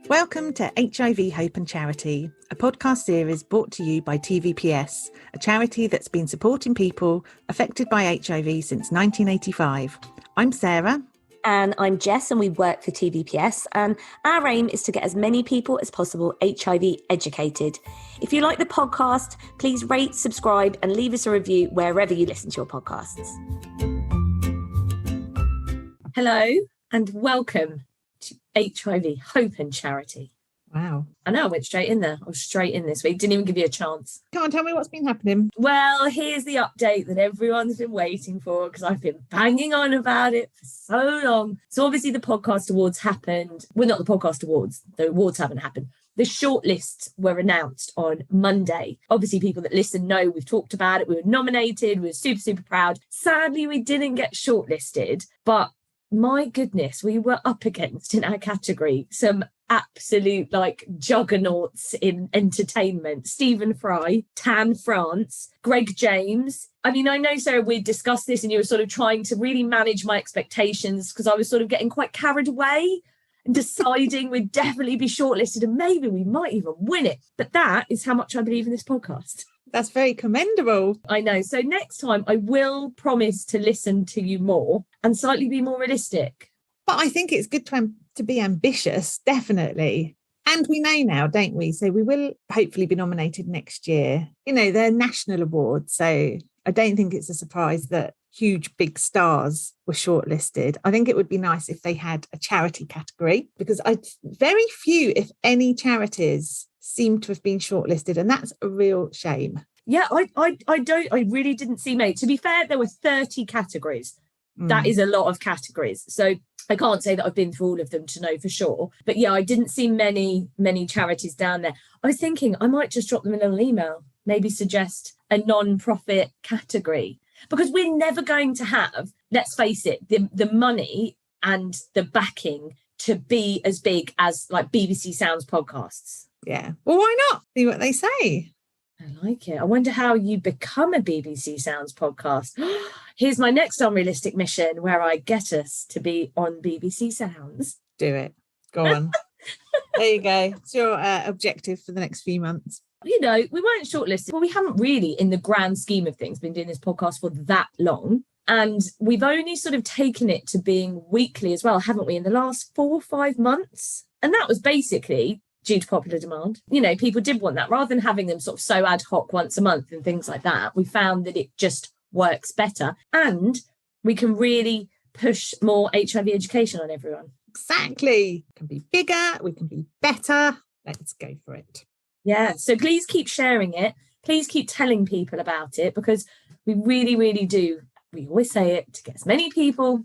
Welcome to HIV Hope and Charity, a podcast series brought to you by TVPS, a charity that's been supporting people affected by HIV since 1985. I'm Sarah. And I'm Jess, and we work for TVPS. And our aim is to get as many people as possible HIV educated. If you like the podcast, please rate, subscribe, and leave us a review wherever you listen to your podcasts. Hello, and welcome to HIV Hope and Charity. Wow. I know, I went straight in there. I was straight in this week. Didn't even give you a chance. Come on, tell me what's been happening. Well, here's the update that everyone's been waiting for, because I've been banging on about it for so long. So obviously the podcast awards happened. Well, not the podcast awards. The awards haven't happened. The shortlists were announced on Monday. Obviously, people that listen know we've talked about it. We were nominated. We were super, super proud. Sadly, we didn't get shortlisted, but my goodness, we were up against in our category some absolute juggernauts in entertainment. Stephen Fry, Tan France, Greg James. I mean, I know, Sarah, we discussed this and you were sort of trying to really manage my expectations because I was sort of getting quite carried away and deciding we'd definitely be shortlisted and maybe we might even win it. But that is how much I believe in this podcast. That's very commendable. I know. So next time I will promise to listen to you more and slightly be more realistic. But I think it's good to be ambitious, definitely. And we know now, don't we? So we will hopefully be nominated next year. You know, they're national awards. So I don't think it's a surprise that huge, big stars were shortlisted. I think it would be nice if they had a charity category, because very few, if any, charities seem to have been shortlisted, and that's a real shame. Yeah, I really didn't see many. To be fair, there were 30 categories. That is a lot of categories. So I can't say that I've been through all of them to know for sure. But yeah, I didn't see many charities down there. I was thinking I might just drop them a little email, maybe suggest a non-profit category, because we're never going to have, let's face it, the money and the backing to be as big as like BBC Sounds podcasts. Yeah. Well, why not? See what they say. I like it. I wonder how you become a BBC Sounds podcast. Here's my next unrealistic mission where I get us to be on BBC Sounds. Do it. Go on. There you go. It's your objective for the next few months. You know, we weren't shortlisted. Well, we haven't really, in the grand scheme of things, been doing this podcast for that long. And we've only sort of taken it to being weekly as well, haven't we, in the last 4 or 5 months? And that was basically due to popular demand. You know, people did want that. Rather than having them sort of so ad hoc once a month and things like that, we found that it just works better. And we can really push more HIV education on everyone. Exactly. We can be bigger. We can be better. Let's go for it. Yeah. So please keep sharing it. Please keep telling people about it, because we really, really do. We always say it, to get as many people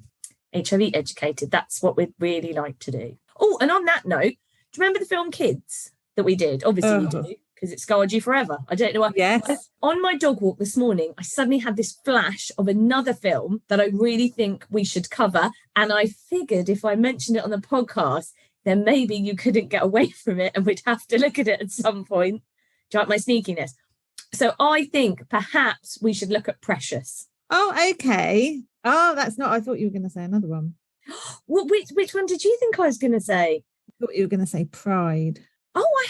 HIV educated. That's what we'd really like to do. Oh, and on that note, do you remember the film Kids that we did? Obviously you do, because it scarred you forever. I don't know why. Yes. On my dog walk this morning, I suddenly had this flash of another film that I really think we should cover. And I figured if I mentioned it on the podcast, then maybe you couldn't get away from it and we'd have to look at it at some point. Do you like my sneakiness? So I think perhaps we should look at Precious. Oh, okay. Oh, that's not, I thought you were going to say another one. Well, which one did you think I was going to say? I thought you were going to say Pride. Oh, I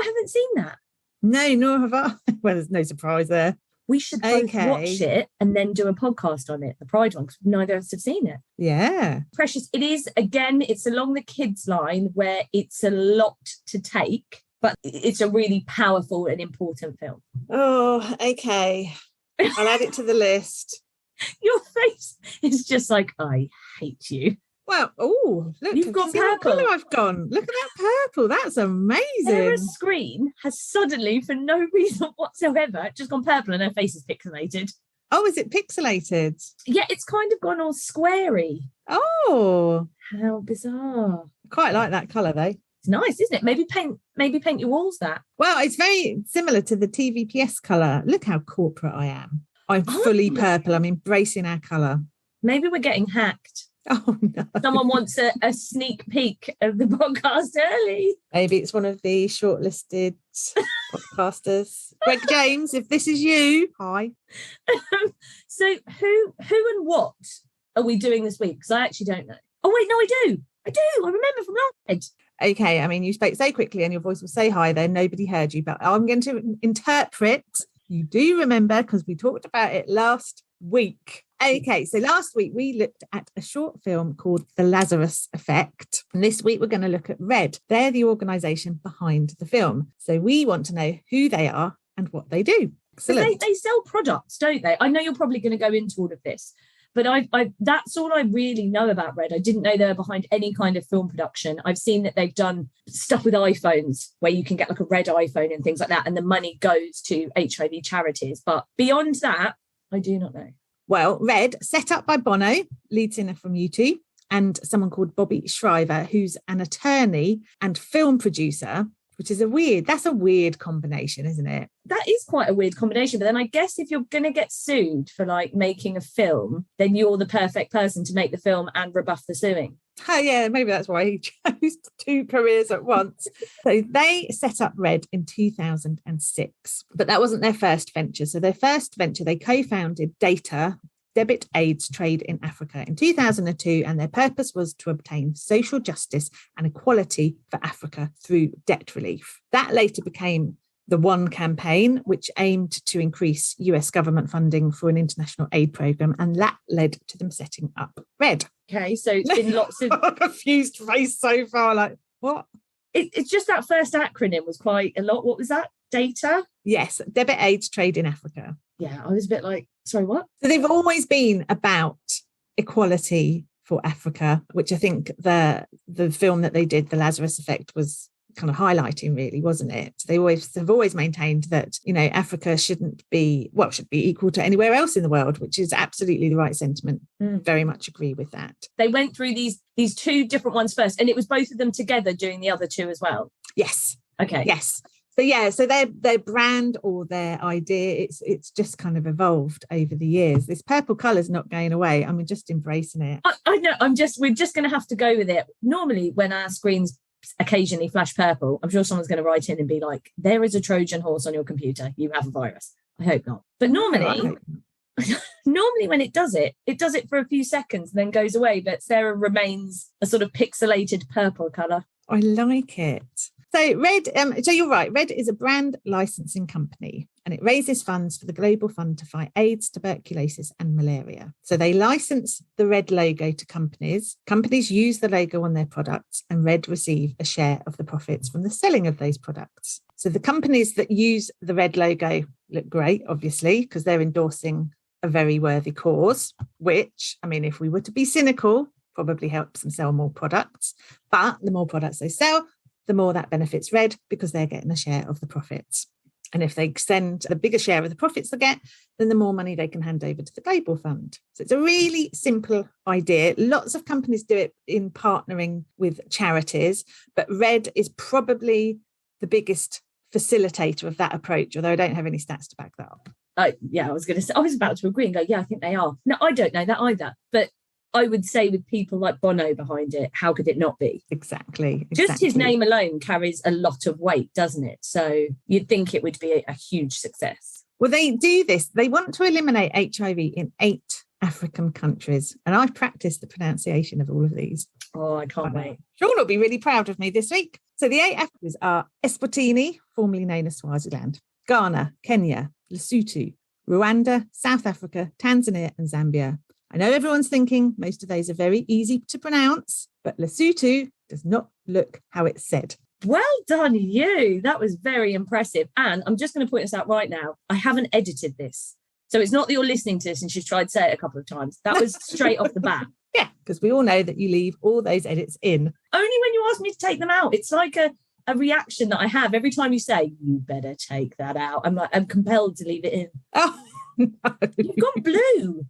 haven't seen that. No, nor have I. Well, there's no surprise there. We should both watch it and then do a podcast on it, the Pride one, because neither of us have seen it. Yeah. Precious. It is, again, it's along the kids line where it's a lot to take, but it's a really powerful and important film. Oh, okay. I'll add it to the list. Your face is just like, I hate you. Well, oh, look, you've got purple. What colour I've gone. Look at that purple. That's amazing. Sarah's screen has suddenly, for no reason whatsoever, just gone purple and her face is pixelated. Oh, is it pixelated? Yeah, it's kind of gone all squarey. Oh, how bizarre! Quite like that colour though. It's nice, isn't it? Maybe paint your walls that. Well, it's very similar to the TVPS colour. Look how corporate I am. I'm fully purple. I'm embracing our colour. Maybe we're getting hacked. Oh, no. Someone wants a sneak peek of the podcast early. Maybe it's one of the shortlisted podcasters. Greg James, if this is you, hi. So who and what are we doing this week? Because I actually don't know. Oh, wait, no, I do. I do. I remember from last night. Okay, I mean, you spoke so quickly and your voice was so high there, nobody heard you, but I'm going to interpret. You do remember because we talked about it last week. Okay, so last week we looked at a short film called The Lazarus Effect. And this week we're going to look at Red. They're the organisation behind the film. So we want to know who they are and what they do. Excellent. They sell products, don't they? I know you're probably going to go into all of this, but I that's all I really know about Red. I didn't know they were behind any kind of film production. I've seen that they've done stuff with iPhones where you can get like a red iPhone and things like that, and the money goes to HIV charities. But beyond that, I do not know. Well, Red, set up by Bono, lead singer from U2, and someone called Bobby Shriver, who's an attorney and film producer, which is that's a weird combination, isn't it? That is quite a weird combination. But then I guess if you're going to get sued for like making a film, then you're the perfect person to make the film and rebuff the suing. Oh, yeah, maybe that's why he chose 2 careers at once. So they set up Red in 2006, but that wasn't their first venture. So their first venture, they co-founded Debit AIDS Trade in Africa in 2002, and their purpose was to obtain social justice and equality for Africa through debt relief. That later became the One campaign, which aimed to increase US government funding for an international aid program, and that led to them setting up Red. Okay, so it's been lots of confused face so far, like what? It's just that first acronym was quite a lot. What was that? Data? Yes, Debit AIDS Trade in Africa. Yeah, I was a bit like, sorry, what? So they've always been about equality for Africa, which I think the film that they did, The Lazarus Effect, was kind of highlighting, really, wasn't it? They've always maintained that, you know, Africa should be equal to anywhere else in the world, which is absolutely the right sentiment. Very much agree with that. They went through these 2 different ones first, and it was both of them together doing the other 2 as well. Yes. Okay. Yes. So their brand or their idea, it's just kind of evolved over the years. This purple colour's not going away. I mean, just embracing it. I know. We're just going to have to go with it. Normally, when our screens occasionally flash purple, I'm sure someone's going to write in and be like, "There is a Trojan horse on your computer. You have a virus." I hope not. But normally when it does it for a few seconds and then goes away. But Sarah remains a sort of pixelated purple colour. I like it. So Red, so you're right, Red is a brand licensing company, and it raises funds for the Global Fund to fight AIDS, tuberculosis and malaria. So they license the Red logo to companies. Companies use the logo on their products, and Red receive a share of the profits from the selling of those products. So the companies that use the Red logo look great, obviously, because they're endorsing a very worthy cause, which, I mean, if we were to be cynical, probably helps them sell more products. But the more products they sell, the more that benefits Red, because they're getting a share of the profits. And if they send the bigger share of the profits they get, then the more money they can hand over to the Global Fund. So it's a really simple idea. Lots of companies do it in partnering with charities, but Red is probably the biggest facilitator of that approach, although I don't have any stats to back that up. I was about to agree and go, yeah, I think they are. No, I don't know that either. But I would say with people like Bono behind it, how could it not be? Exactly. Just his name alone carries a lot of weight, doesn't it? So you'd think it would be a huge success. Well, they do this. They want to eliminate HIV in 8 African countries. And I've practiced the pronunciation of all of these. Oh, I can't wait. Sean will be really proud of me this week. So the 8 Africans are Eswatini, formerly known as Swaziland, Ghana, Kenya, Lesotho, Rwanda, South Africa, Tanzania and Zambia. I know everyone's thinking most of those are very easy to pronounce, but Lesotho does not look how it's said. Well done, you. That was very impressive. And I'm just going to point this out right now. I haven't edited this. So it's not that you're listening to this and she's tried to say it a couple of times. That was straight off the bat. Yeah, because we all know that you leave all those edits in. Only when you ask me to take them out. It's like a reaction that I have every time you say, you better take that out. I'm compelled to leave it in. Oh, no. You've gone blue.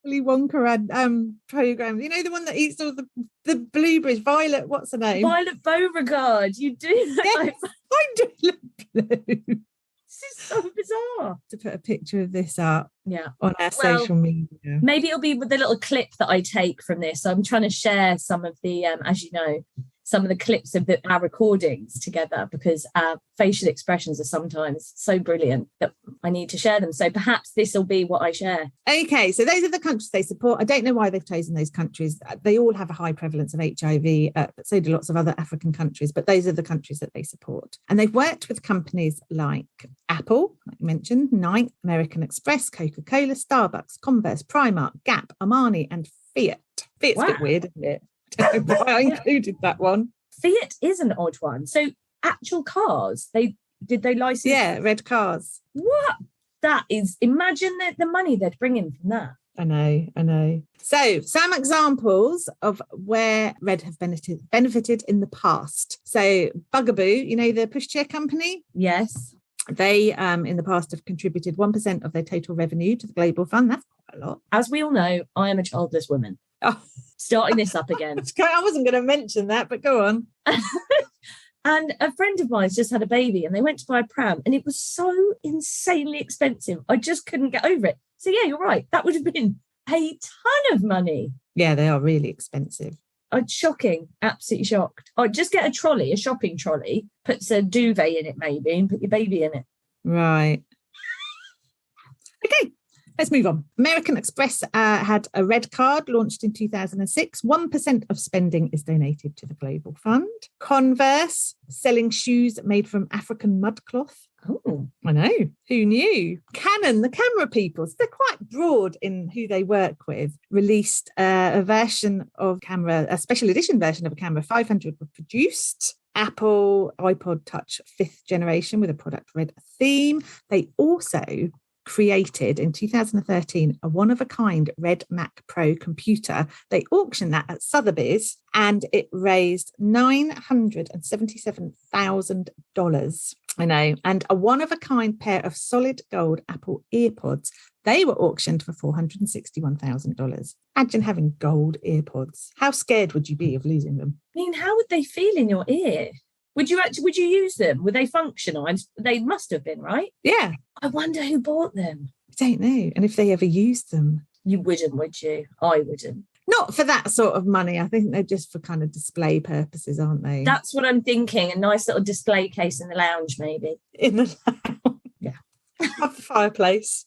Willy Wonka and program, you know, the one that eats all the blueberries. Violet, what's her name? Violet Beauregard. You do look yes, I do look blue. This is so bizarre. To put a picture of this up on our social media. Maybe it'll be with the little clip that I take from this. I'm trying to share some of the, as you know, some of the clips of our recordings together, because our facial expressions are sometimes so brilliant that I need to share them. So perhaps this will be what I share. Okay, so those are the countries they support. I don't know why they've chosen those countries. They all have a high prevalence of HIV, but so do lots of other African countries, but those are the countries that they support. And they've worked with companies like Apple, like I mentioned, Nike, American Express, Coca-Cola, Starbucks, Converse, Primark, Gap, Armani, and Fiat. Fiat's a bit weird, isn't it? I don't know why I included that one. Fiat is an odd one. So actual cars, did they license? Yeah, red cars. What? That is, imagine the money they'd bring in from that. I know. So some examples of where Red have benefited in the past. So Bugaboo, you know, the pushchair company? Yes. They, in the past, have contributed 1% of their total revenue to the Global Fund. That's quite a lot. As we all know, I am a childless woman. Oh. Starting this up again. I wasn't going to mention that, but go on. And a friend of mine's just had a baby and they went to buy a pram and it was so insanely expensive. I just couldn't get over it. So yeah, you're right. That would have been a ton of money. Yeah, they are really expensive. Shocking. Absolutely shocked. I'd just get a trolley, a shopping trolley, put a duvet in it maybe and put your baby in it. Right. Okay. Let's move on. American Express had a red card launched in 2006. 1% of spending is donated to the Global Fund. Converse, selling shoes made from African mudcloth. Oh, I know. Who knew? Canon, the camera people, so they're quite broad in who they work with, released a version of camera, a special edition version of a camera. 500 were produced. Apple iPod Touch 5th generation with a product red theme. They also created in 2013 a one-of-a-kind Red Mac Pro computer. They auctioned that at Sotheby's and it raised $977,000. I know. And a one-of-a-kind pair of solid gold Apple EarPods. They were auctioned for $461,000. Imagine having gold EarPods. How scared would you be of losing them? I mean, how would they feel in your ear? Would you use them? Were they functional? They must have been, right? Yeah. I wonder who bought them. I don't know. And if they ever used them. You wouldn't, would you? I wouldn't. Not for that sort of money. I think they're just for kind of display purposes, aren't they? That's what I'm thinking. A nice little display case in the lounge, maybe. In the lounge. Yeah. A fireplace.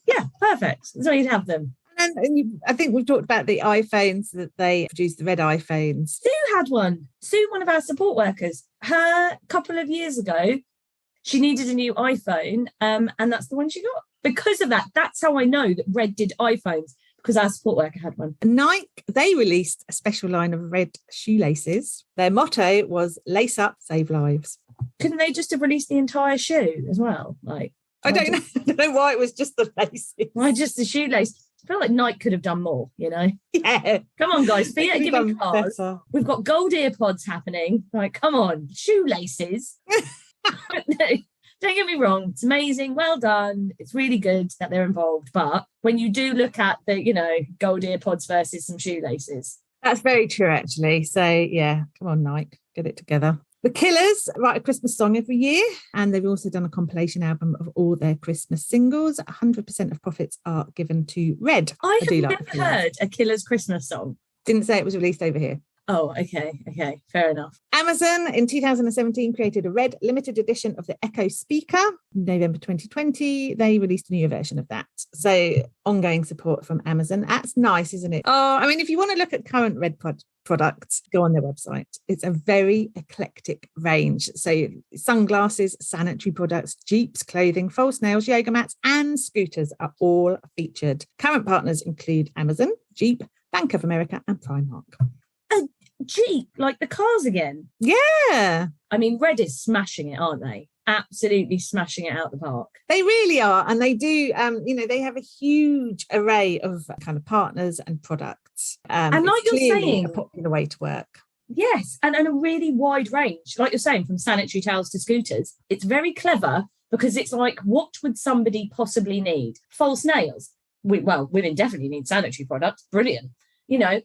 Yeah, perfect. That's where you'd have them. And I think we've talked about the iPhones, that they produced the red iPhones. Sue had one. Sue, one of our support workers, a couple of years ago, she needed a new iPhone, and that's the one she got. Because of that, that's how I know that Red did iPhones, because our support worker had one. Nike, they released a special line of red shoelaces. Their motto was lace up, save lives. Couldn't they just have released the entire shoe as well? I don't know why it was just the laces. Why just the shoelace? I feel like Nike could have done more, you know? Yeah. Come on, guys. Feet are giving cars. Better. We've got gold earpods happening. Like, come on. Shoelaces. No, don't get me wrong. It's amazing. Well done. It's really good that they're involved. But when you do look at the, gold earpods versus some shoelaces. That's very true, actually. So, yeah, come on, Nike. Get it together. The Killers write a Christmas song every year, and they've also done a compilation album of all their Christmas singles. 100% of profits are given to Red. I have never heard a Killers Christmas song. Didn't say it was released over here. Oh, okay, fair enough. Amazon in 2017 created a red limited edition of the Echo speaker. In November 2020, they released a new version of that. So ongoing support from Amazon. That's nice, isn't it? Oh, I mean, if you want to look at current Red products, go on their website. It's a very eclectic range. So sunglasses, sanitary products, Jeeps, clothing, false nails, yoga mats, and scooters are all featured. Current partners include Amazon, Jeep, Bank of America, and Primark. Jeep, like the cars again. Yeah. I mean, Red is smashing it, aren't they? Absolutely smashing it out the park. They really are. And they do, they have a huge array of kind of partners and products. And like you're saying, a popular way to work. Yes. And a really wide range. Like you're saying, from sanitary towels to scooters. It's very clever because it's like, what would somebody possibly need? False nails. Women definitely need sanitary products. Brilliant.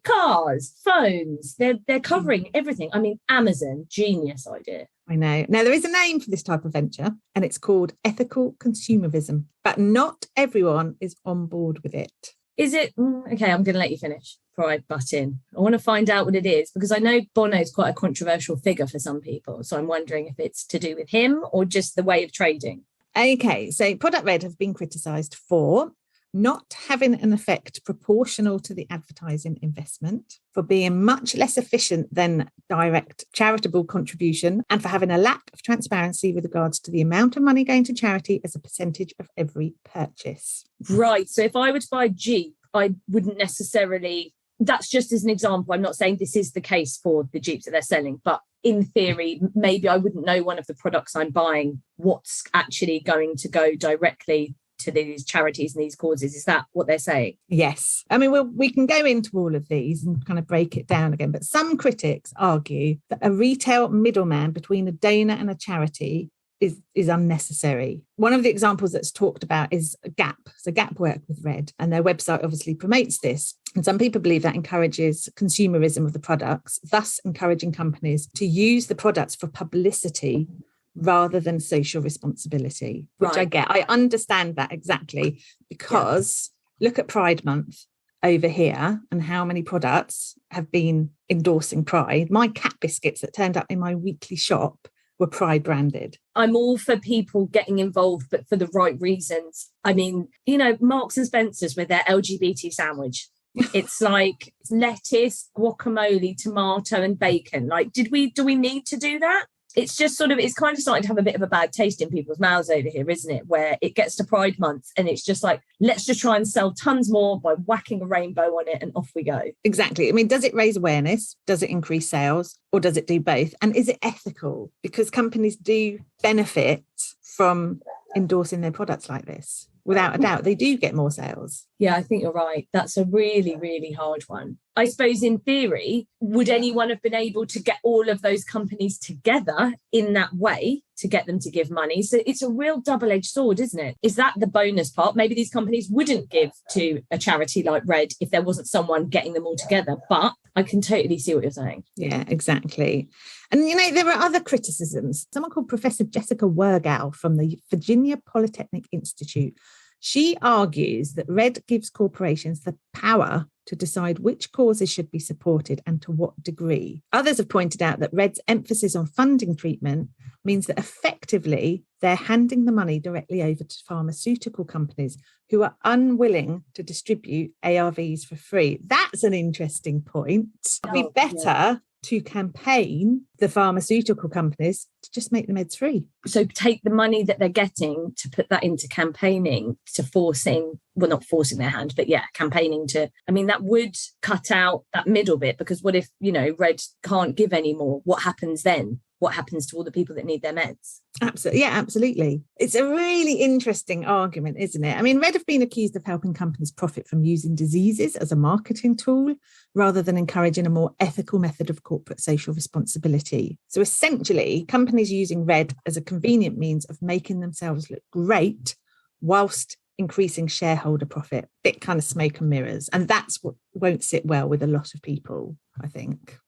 Cars, phones, they're covering everything. I mean, Amazon, genius idea. I know. Now, there is a name for this type of venture, and it's called ethical consumerism, but not everyone is on board with it. Is it okay? I'm going to let you finish before I butt in. I want to find out what it is, because I know Bono is quite a controversial figure for some people. So I'm wondering if it's to do with him or just the way of trading. Okay, so Product Red have been criticised for not having an effect proportional to the advertising investment, for being much less efficient than direct charitable contribution, and for having a lack of transparency with regards to the amount of money going to charity as a percentage of every purchase. Right. So if I were to buy a Jeep, I wouldn't necessarily, that's just as an example. I'm not saying this is the case for the Jeeps that they're selling, but in theory, maybe I wouldn't know one of the products I'm buying, what's actually going to go directly to these charities and these causes. Is that what they're saying? Yes. I mean, we can go into all of these and kind of break it down again, but some critics argue that a retail middleman between a donor and a charity is unnecessary. One of the examples that's talked about is Gap. So Gap work with Red, and their website obviously promotes this. And some people believe that encourages consumerism of the products, thus encouraging companies to use the products for publicity rather than social responsibility, which right. I get. I understand that exactly, because look at Pride Month over here and how many products have been endorsing Pride. My cat biscuits that turned up in my weekly shop were Pride branded. I'm all for people getting involved, but for the right reasons. I mean, you know, Marks and Spencer's with their LGBT sandwich. It's like lettuce, guacamole, tomato and bacon. Like, do we need to do that? It's just sort of, it's kind of starting to have a bit of a bad taste in people's mouths over here, isn't it? Where it gets to Pride Month and it's just like, let's just try and sell tons more by whacking a rainbow on it and off we go. Exactly. I mean, does it raise awareness? Does it increase sales? Or does it do both? And is it ethical? Because companies do benefit from endorsing their products like this. Without a doubt, they do get more sales. Yeah, I think you're right. That's a really, really hard one. I suppose in theory, would anyone have been able to get all of those companies together in that way to get them to give money? So it's a real double-edged sword, isn't it? Is that the bonus part? Maybe these companies wouldn't give to a charity like Red if there wasn't someone getting them all together. But I can totally see what you're saying. Yeah, exactly. And, you know, there are other criticisms. Someone called Professor Jessica Wergow from the Virginia Polytechnic Institute. She argues that Red gives corporations the power to decide which causes should be supported and to what degree. Others have pointed out that Red's emphasis on funding treatment means that effectively they're handing the money directly over to pharmaceutical companies who are unwilling to distribute ARVs for free. That's an interesting point. It'd be better to campaign the pharmaceutical companies to just make the meds free. So take the money that they're getting to put that into campaigning, to forcing, well, not forcing their hand, but campaigning to, I mean, that would cut out that middle bit, because what if, you know, Red can't give any more? What happens then? What happens to all the people that need their meds? Absolutely. Yeah, absolutely. It's a really interesting argument, isn't it? I mean, Red have been accused of helping companies profit from using diseases as a marketing tool rather than encouraging a more ethical method of corporate social responsibility. So essentially, companies using Red as a convenient means of making themselves look great whilst increasing shareholder profit. Bit kind of smoke and mirrors. And that's what won't sit well with a lot of people, I think.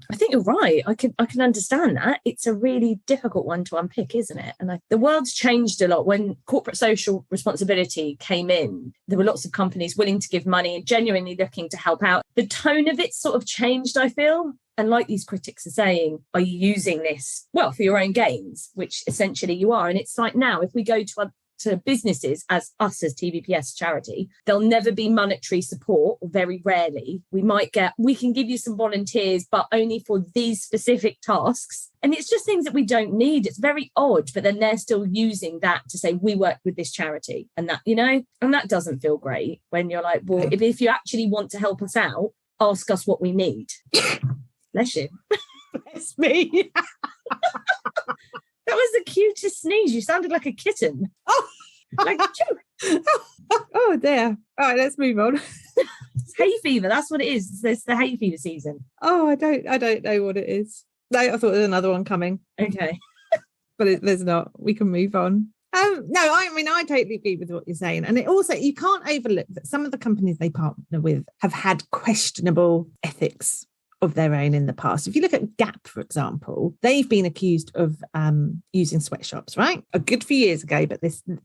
I think you're right. I can understand that. It's a really difficult one to unpick, isn't it? And the world's changed a lot. When corporate social responsibility came in, there were lots of companies willing to give money and genuinely looking to help out. The tone of it sort of changed, I feel. And like these critics are saying, are you using this, well, for your own gains, which essentially you are. And it's like now, if we go to businesses as us as TVPS charity, there'll never be monetary support, or very rarely. We can give you some volunteers, but only for these specific tasks. And it's just things that we don't need. It's very odd, but then they're still using that to say, we work with this charity and that, you know, and that doesn't feel great when you're like, well, if you actually want to help us out, ask us what we need. Bless you. Bless me. That was the cutest sneeze. You sounded like a kitten. Oh, like oh dear. All right, let's move on. It's hay fever. That's what it is. It's the hay fever season. Oh, I don't know what it is. No, I thought there was another one coming. Okay, but there's not. We can move on. No, I mean, I totally agree with what you're saying. And it also, you can't overlook that some of the companies they partner with have had questionable ethics of their own in the past. If you look at Gap, for example, they've been accused of using sweatshops, right? A good few years ago, but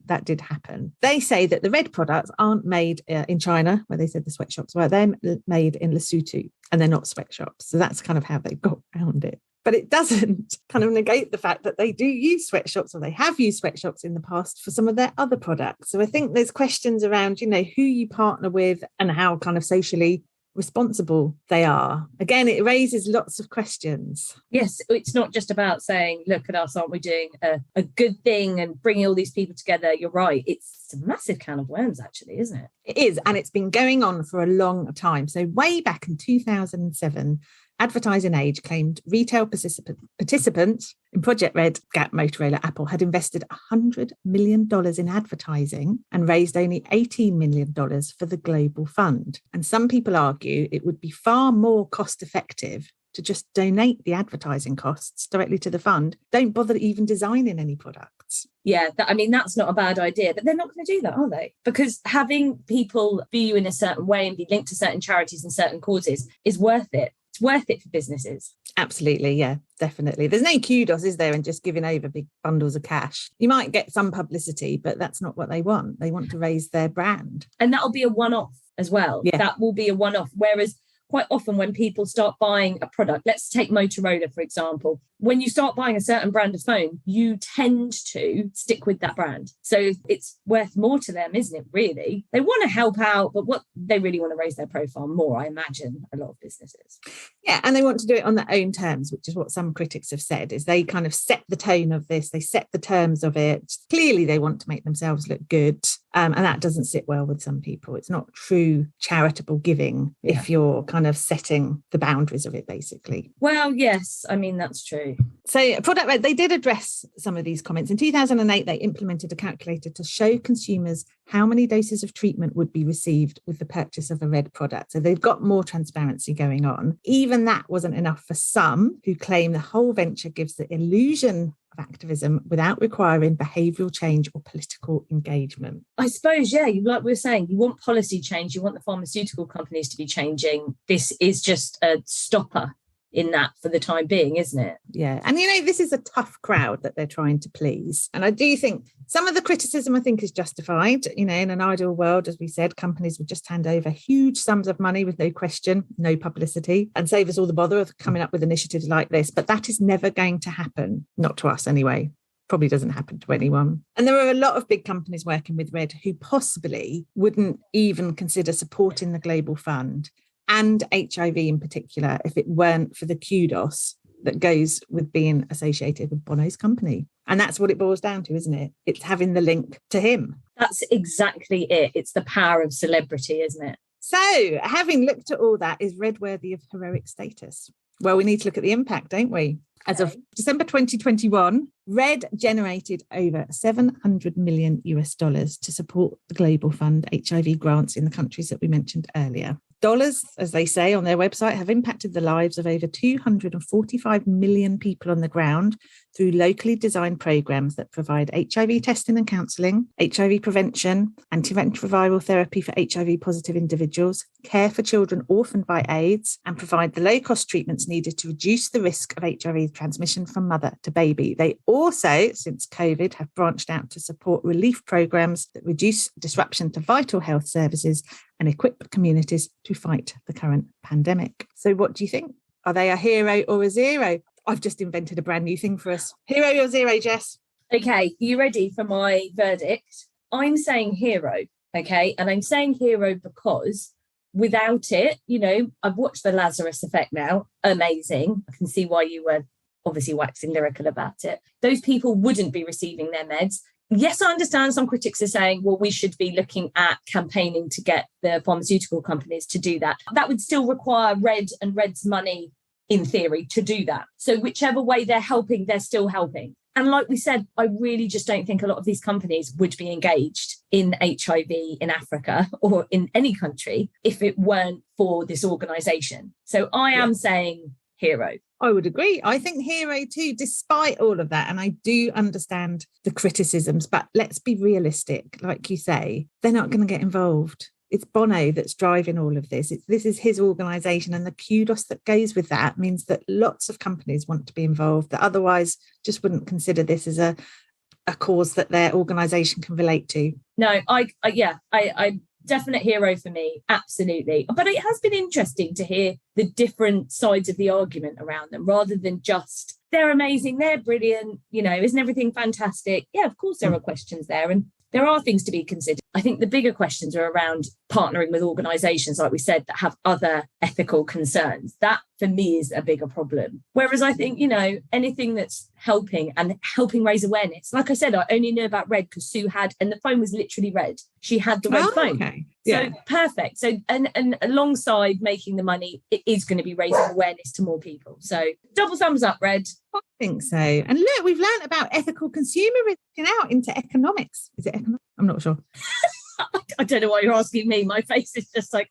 that did happen. They say that the red products aren't made in China, where they said the sweatshops were. They're made in Lesotho, and they're not sweatshops. So that's kind of how they got around it. But it doesn't kind of negate the fact that they do use sweatshops, or they have used sweatshops in the past for some of their other products. So I think there's questions around, who you partner with and how kind of socially responsible they are. Again, it raises lots of questions. Yes, it's not just about saying, look at us, aren't we doing a good thing and bringing all these people together? You're right. It's a massive can of worms, actually, isn't it? It is. And it's been going on for a long time. So way back in 2007, Advertising Age claimed retail participants in Project Red, Gap, Motorola, Apple had invested $100 million in advertising and raised only $18 million for the Global Fund. And some people argue it would be far more cost effective to just donate the advertising costs directly to the fund. Don't bother even designing any products. Yeah, that's not a bad idea, but they're not going to do that, are they? Because having people view you in a certain way and be linked to certain charities and certain causes is worth it. It's worth it for businesses. Absolutely, yeah, definitely. There's no kudos, is there, in just giving over big bundles of cash. You might get some publicity, but that's not what they want. They want to raise their brand. And that'll be a one-off as well. Yeah. That will be a one-off. Whereas quite often when people start buying a product, let's take Motorola, for example. When you start buying a certain brand of phone, you tend to stick with that brand. So it's worth more to them, isn't it, really? They want to help out, but what they really want to raise their profile more, I imagine, a lot of businesses. Yeah, and they want to do it on their own terms, which is what some critics have said, is they kind of set the tone of this, they set the terms of it. Clearly, they want to make themselves look good, and that doesn't sit well with some people. It's not true charitable giving if you're kind of setting the boundaries of it, basically. Well, yes, that's true. So Product Red, they did address some of these comments. In 2008, they implemented a calculator to show consumers how many doses of treatment would be received with the purchase of a Red product. So they've got more transparency going on. Even that wasn't enough for some who claim the whole venture gives the illusion of activism without requiring behavioural change or political engagement. I suppose, yeah, like we were saying, you want policy change, you want the pharmaceutical companies to be changing. This is just a stopper in that for the time being, isn't it? Yeah. And, this is a tough crowd that they're trying to please. And I do think some of the criticism, I think, is justified. In an ideal world, as we said, companies would just hand over huge sums of money with no question, no publicity, and save us all the bother of coming up with initiatives like this. But that is never going to happen. Not to us anyway. Probably doesn't happen to anyone. And there are a lot of big companies working with Red who possibly wouldn't even consider supporting the Global Fund and HIV in particular, if it weren't for the kudos that goes with being associated with Bono's company. And that's what it boils down to, isn't it? It's having the link to him. That's exactly it. It's the power of celebrity, isn't it? So, having looked at all that, is Red worthy of heroic status? Well, we need to look at the impact, don't we? As of December 2021, Red generated over $700 million to support the Global Fund HIV grants in the countries that we mentioned earlier. Dollars, as they say on their website, have impacted the lives of over 245 million people on the ground through locally designed programs that provide HIV testing and counselling, HIV prevention, antiretroviral therapy for HIV positive individuals, care for children orphaned by AIDS, and provide the low-cost treatments needed to reduce the risk of HIV transmission from mother to baby. They also, since COVID, have branched out to support relief programs that reduce disruption to vital health services and equip communities to fight the current pandemic. So what do you think? Are they a hero or a zero? I've just invented a brand new thing for us. Hero or zero, Jess? Okay, are you ready for my verdict? I'm saying hero, okay? And I'm saying hero because without it, I've watched The Lazarus Effect now. Amazing. I can see why you were obviously waxing lyrical about it. Those people wouldn't be receiving their meds. Yes, I understand some critics are saying, well, we should be looking at campaigning to get the pharmaceutical companies to do that. That would still require Red and Red's money, in theory, to do that. So whichever way they're helping, they're still helping. And like we said, I really just don't think a lot of these companies would be engaged in HIV in Africa or in any country if it weren't for this organisation. So I am saying hero. I would agree. I think hero too, despite all of that. And I do understand the criticisms, but let's be realistic. Like you say, they're not going to get involved. It's Bono that's driving all of this. This is his organisation, and the kudos that goes with that means that lots of companies want to be involved that otherwise just wouldn't consider this as a cause that their organisation can relate to. No, I definite hero for me, absolutely. But it has been interesting to hear the different sides of the argument around them, rather than just, they're amazing, they're brilliant, isn't everything fantastic? Yeah, of course there are questions there, and there are things to be considered. I think the bigger questions are around partnering with organisations, like we said, that have other ethical concerns. That, for me, is a bigger problem. Whereas I think, anything that's helping raise awareness. Like I said, I only knew about Red because Sue had, and the phone was literally red. She had the red phone. Okay. Yeah. So perfect. So, and alongside making the money, it is going to be raising awareness to more people. So double thumbs up, Red. I think so. And look, we've learned about ethical consumerism out into economics. Is it economics? I'm not sure. I don't know why you're asking me. My face is just like,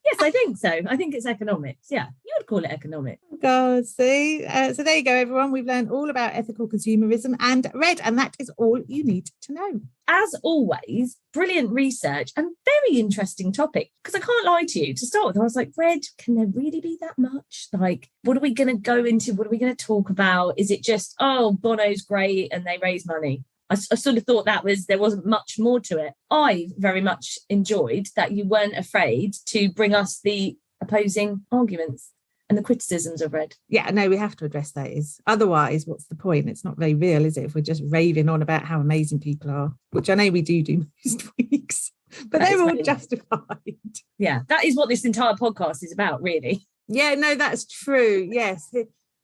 yes, I think so. I think it's economics. Yeah, you would call it economics. Oh God, see? So there you go, everyone. We've learned all about ethical consumerism and Red, and that is all you need to know. As always, brilliant research and very interesting topic. Because I can't lie to you, to start with, I was like, Red, can there really be that much? Like, what are we going to go into? What are we going to talk about? Is it just, Bono's great and they raise money? I sort of thought there wasn't much more to it. I very much enjoyed that you weren't afraid to bring us the opposing arguments and the criticisms of Red. Yeah, no, we have to address those. Otherwise, what's the point? It's not very real, is it, if we're just raving on about how amazing people are, which I know we do most weeks, but they're all justified. Yeah, that is what this entire podcast is about, really. Yeah, no, that's true. Yes.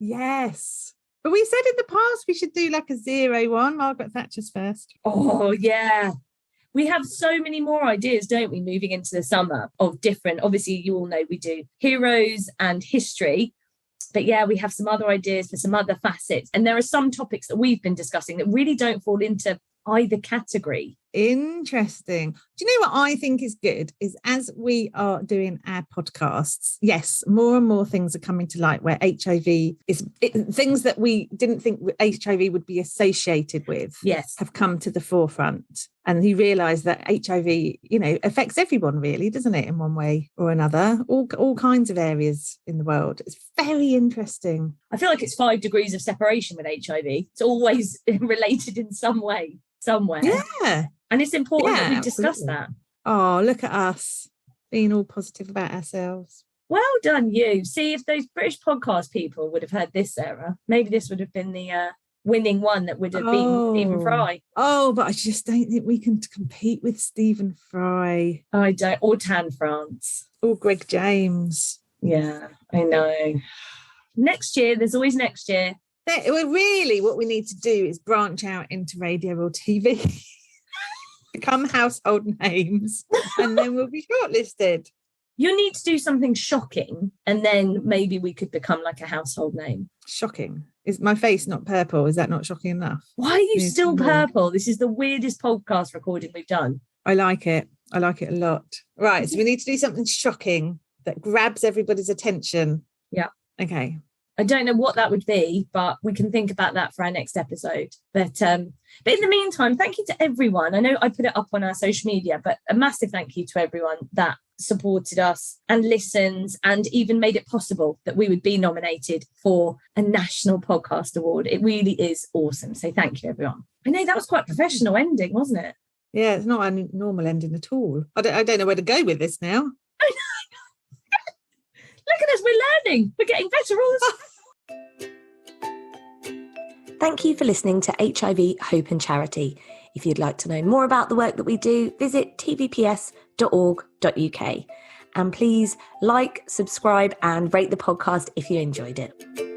Yes. But we said in the past we should do like a 0-1, Margaret Thatcher's first. Oh, yeah. We have so many more ideas, don't we, moving into the summer of different, obviously you all know we do heroes and history, but yeah, we have some other ideas for some other facets. And there are some topics that we've been discussing that really don't fall into either category. Interesting. Do you know what I think is good is as we are doing our podcasts, yes, more and more things are coming to light where HIV is things that we didn't think HIV would be associated with. Yes, have come to the forefront. And he realised that HIV, affects everyone really, doesn't it, in one way or another, all kinds of areas in the world. It's very interesting. I feel like it's 5 degrees of separation with HIV. It's always related in some way, somewhere. Yeah. And it's important that we discuss that. Oh, look at us being all positive about ourselves. Well done, you. See, if those British podcast people would have heard this, Sarah, maybe this would have been the winning one that would have been Stephen Fry. Oh, but I just don't think we can compete with Stephen Fry. I don't. Or Tan France. Or Greg James. Yeah, I know. Next year, there's always next year. Really, what we need to do is branch out into radio or TV. Become household names, and then we'll be shortlisted. You need to do something shocking, and then maybe we could become like a household name. Shocking. Is my face not purple? Is that not shocking enough? Why are you still purple? This is the weirdest podcast recording we've done. I like it. I like it a lot. Right, so we need to do something shocking that grabs everybody's attention. Yeah. Okay. I don't know what that would be, but we can think about that for our next episode. But in the meantime, thank you to everyone. I know I put it up on our social media, but a massive thank you to everyone that supported us and listens and even made it possible that we would be nominated for a national podcast award. It really is awesome. So thank you, everyone. I know that was quite a professional ending, wasn't it? Yeah, it's not a normal ending at all. I don't know where to go with this now. Look at us, we're learning. We're getting better all the time. Thank you for listening to HIV Hope and Charity. If you'd like to know more about the work that we do, visit tvps.org.uk. And please like, subscribe and rate the podcast if you enjoyed it.